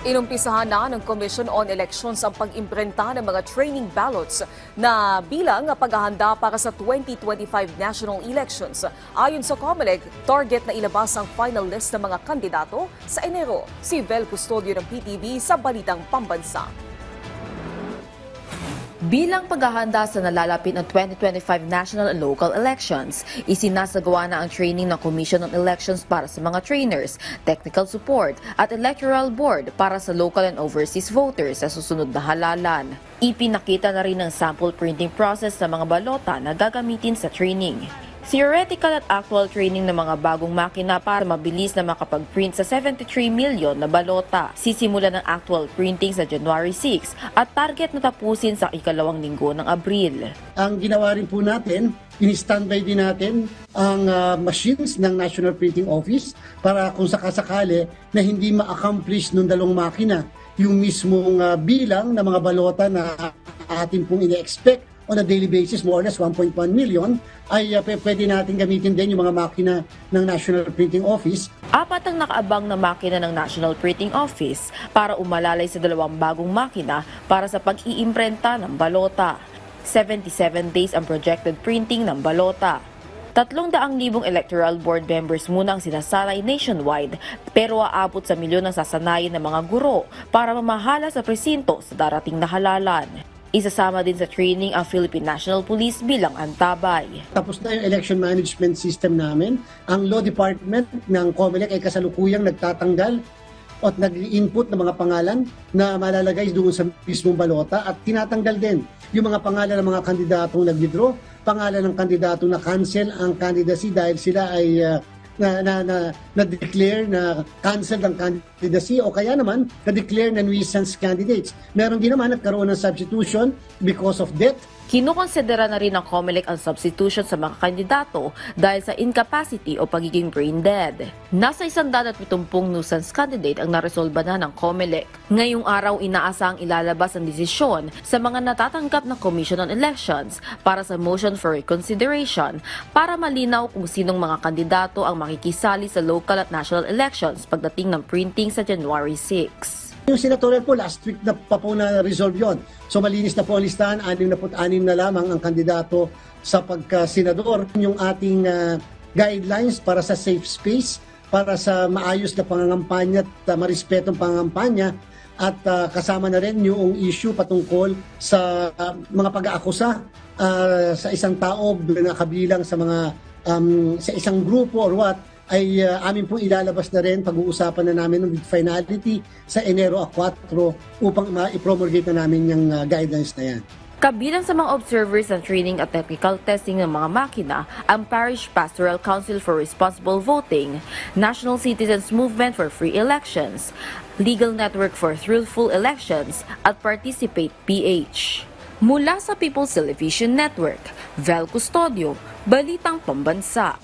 Inumpisahan na ng Commission on Elections ang pag-imprenta ng mga training ballots na bilang paghahanda para sa 2025 national elections. Ayon sa COMELEC, target na ilabas ang final list ng mga kandidato sa Enero. Si Vel Custodio ng PTV sa Balitang Pambansa. Bilang paghahanda sa nalalapit na 2025 national and local elections, isinasagawa na ang training ng Commission on Elections para sa mga trainers, technical support at electoral board para sa local and overseas voters sa susunod na halalan. Ipinakita na rin ang sample printing process ng mga balota na gagamitin sa training. Theoretical at actual training ng mga bagong makina para mabilis na makapag-print sa 73 million na balota. Sisimula ng actual printing sa January 6 at target na tapusin sa ikalawang linggo ng Abril. Ang ginawa rin po natin, in-standby din natin ang machines ng National Printing Office para kung sakasakali na hindi ma-accomplish ng dalawang makina yung mismong bilang ng mga balota na atin pong ine-expect on a daily basis, more or less 1.1 million, ay pwede natin gamitin din yung mga makina ng National Printing Office. 4 ang nakaabang na makina ng National Printing Office para umalalay sa 2 bagong makina para sa pag-iimprenta ng balota. 77 days ang projected printing ng balota. 300,000 electoral board members muna ang sinasanay nationwide, pero aabot sa milyon ang sasanayin ng mga guro para mamahala sa presinto sa darating na halalan. Isasama din sa training ang Philippine National Police bilang antabay. Tapos na yung election management system namin. Ang law department ng COMELEC ay kasalukuyang nagtatanggal at nag-input ng mga pangalan na malalagay doon sa mismong balota at tinatanggal din yung mga pangalan ng mga kandidatong nag-withdraw, pangalan ng kandidatong na-cancel ang candidacy dahil sila ay na-declare na cancel ang candidacy o kaya naman na-declare na nuisance candidates. Meron din naman nagkaroon ng substitution because of death. Kinukonsidera na rin ng COMELEC ang substitution sa mga kandidato dahil sa incapacity o pagiging brain dead. Nasa 170 nuisance candidate ang naresolba na ng COMELEC. Ngayong araw inaasang ilalabas ang desisyon sa mga natatanggap ng Commission on Elections para sa motion for reconsideration para malinaw kung sinong mga kandidato ang makikisali sa local at national elections pagdating ng printing sa January 6. Yung senatorial po, last week na pa po na-resolve yun. So malinis na po ang listahan, 66 na lamang ang kandidato sa pagka-senador. Yung ating guidelines para sa safe space, para sa maayos na pangangampanya at marespetong pangangampanya, at kasama na rin yung issue patungkol sa mga pag-aakusa sa isang tao na kabilang sa mga sa isang grupo or what, ay amin pong ilalabas na rin, pag-uusapan na namin with finality sa Enero 4 upang i-promulgate na namin yung guidelines na yan. Kabilang sa mga observers ng training at technical testing ng mga makina, ang Parish Pastoral Council for Responsible Voting, National Citizens Movement for Free Elections, Legal Network for Truthful Elections, at Participate PH. Mula sa People's Television Network, Vel Custodio, Balitang Pambansa.